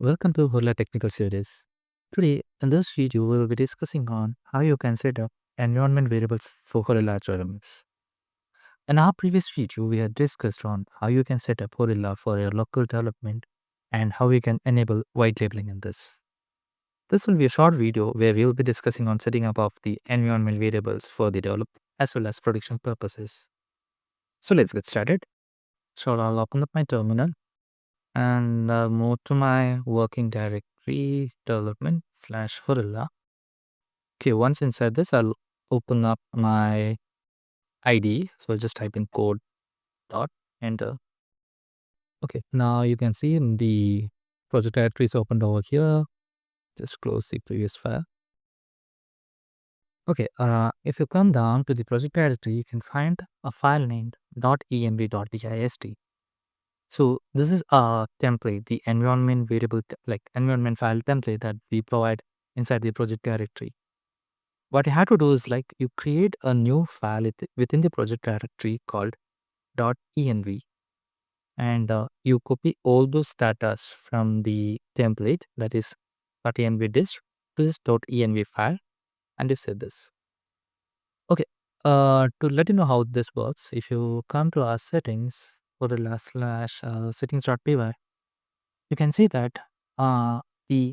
Welcome to Horilla Technical Series. Today, in this video, we will be discussing on how you can set up environment variables for Horilla HRMS. In our previous video, we had discussed on how you can set up Horilla for your local development and how you can enable white labeling in this. This will be a short video where we will be discussing on setting up of the environment variables for the develop as well as production purposes. So let's get started. So I'll open up my terminal and move to my working directory development slash Horilla. Okay, once inside this, I'll open up my IDE. So I'll just type in code dot enter. Okay, now you can see the project directory is opened over here. Just close the previous file. Okay, if you come down to the project directory, you can find a file named .env.dist. So this is a template, the environment variable, like environment file template that we provide inside the project directory. What you have to do is like you create a new file within the project directory called .env, and you copy all those datas from the template, that is .env dist, to this .env file, and you set this. Okay, to let you know how this works, if you come to our settings for the last slash settings.py, you can see that the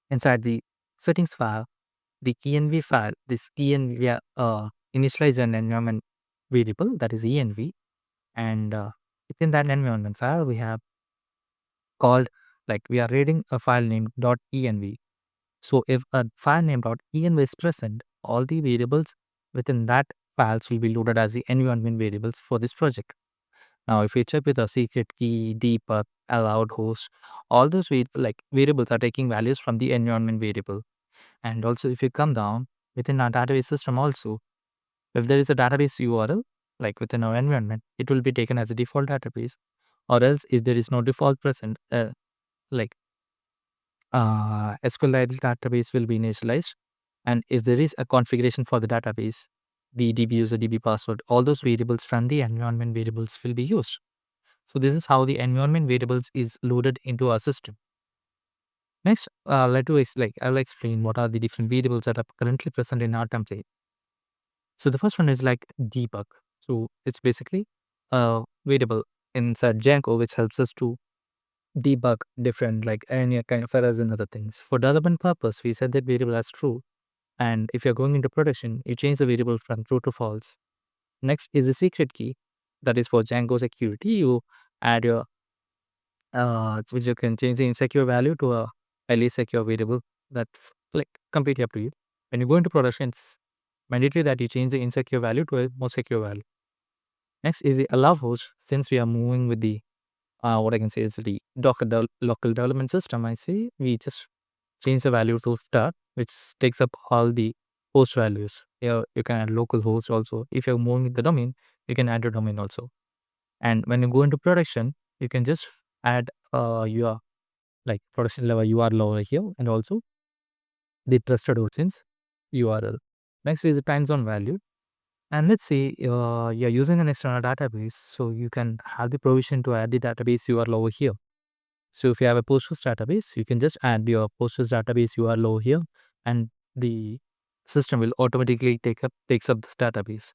inside the settings file, the env file, this env initialize an environment variable, that is env, and within that environment file we have called, like, we are reading a file named .env. So if a file named .env is present, all the variables within that files will be loaded as the environment variables for this project. Now, if you check with a secret key, debug, allowed host, all those variables are taking values from the environment variable. And also, if you come down within our database system, also, if there is a database URL, like within our environment, it will be taken as a default database. Or else, if there is no default present, like SQLite database will be initialized. And if there is a configuration for the database, the DB user, DB password, all those variables from the environment variables will be used. So this is how the environment variables is loaded into our system. Next, I will explain what are the different variables that are currently present in our template. So the first one is like debug. So it's basically a variable inside Django which helps us to debug different, like any kind of errors and other things. For development purpose, we set that variable as true. And if you're going into production, you change the variable from true to false. Next is the secret key. That is for Django security. You add your which you can change the insecure value to a highly secure variable. That like completely up to you. When you go into production, it's mandatory that you change the insecure value to a more secure value. Next is the allow host. Since we are moving with the what I can say is the local development system, I say we just change the value to start, which takes up all the host values. Here you can add local host also. If you're moving with the domain, you can add your domain also. And when you go into production, you can just add your like production level URL over here, and also the trusted origins URL. Next is the time zone value. And let's say you're using an external database, so you can have the provision to add the database URL over here. So if you have a Postgres database, you can just add your Postgres database URL over here, and the system will automatically takes up this database.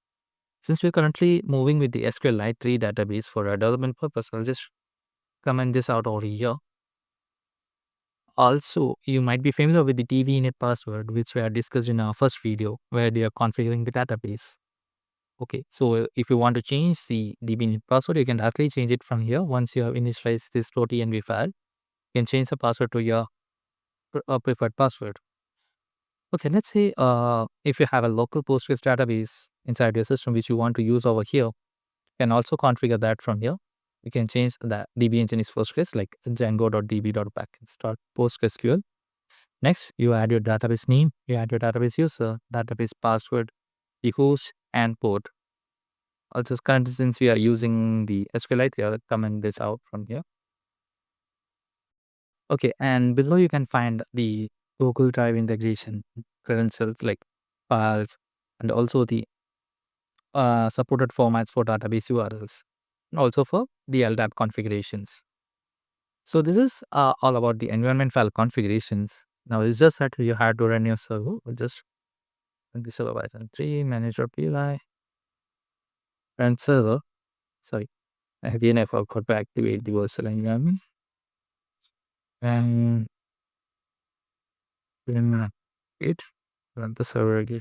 Since we're currently moving with the SQLite 3 database for a development purpose, I'll just comment this out over here. Also, you might be familiar with the DB init password, which we had discussed in our first video, where they are configuring the database. Okay, so if you want to change the DB init password, you can directly change it from here. Once you have initialized this .env file, you can change the password to your preferred password. Okay, let's say if you have a local Postgres database inside your system which you want to use over here, you can also configure that from here. You can change the DB engine is Postgres, like django.db.package.postgresql. Next, you add your database name, you add your database user, database password, the host, and port. Also, currently, since we are using the SQLite, we are comment this out from here. Okay, and below you can find the Google Drive integration credentials like files, and also the supported formats for database URLs, and also for the LDAP configurations. So this is all about the environment file configurations. Now it's just that you have to run your server. We'll just run the server Python 3 manager.py run server. Sorry, again I forgot to activate the virtual environment. And then it run the server again.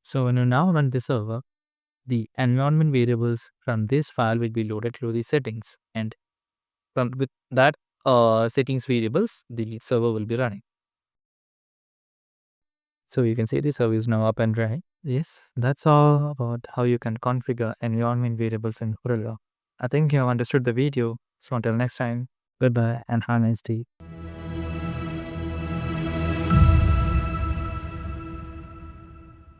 So when you now run the server, the environment variables from this file will be loaded to the settings, and from with that settings variables, the server will be running. So you can see the server is now up and running. Yes, that's all about how you can configure environment variables in Horilla. I think you have understood the video. So until next time, goodbye and have a nice day.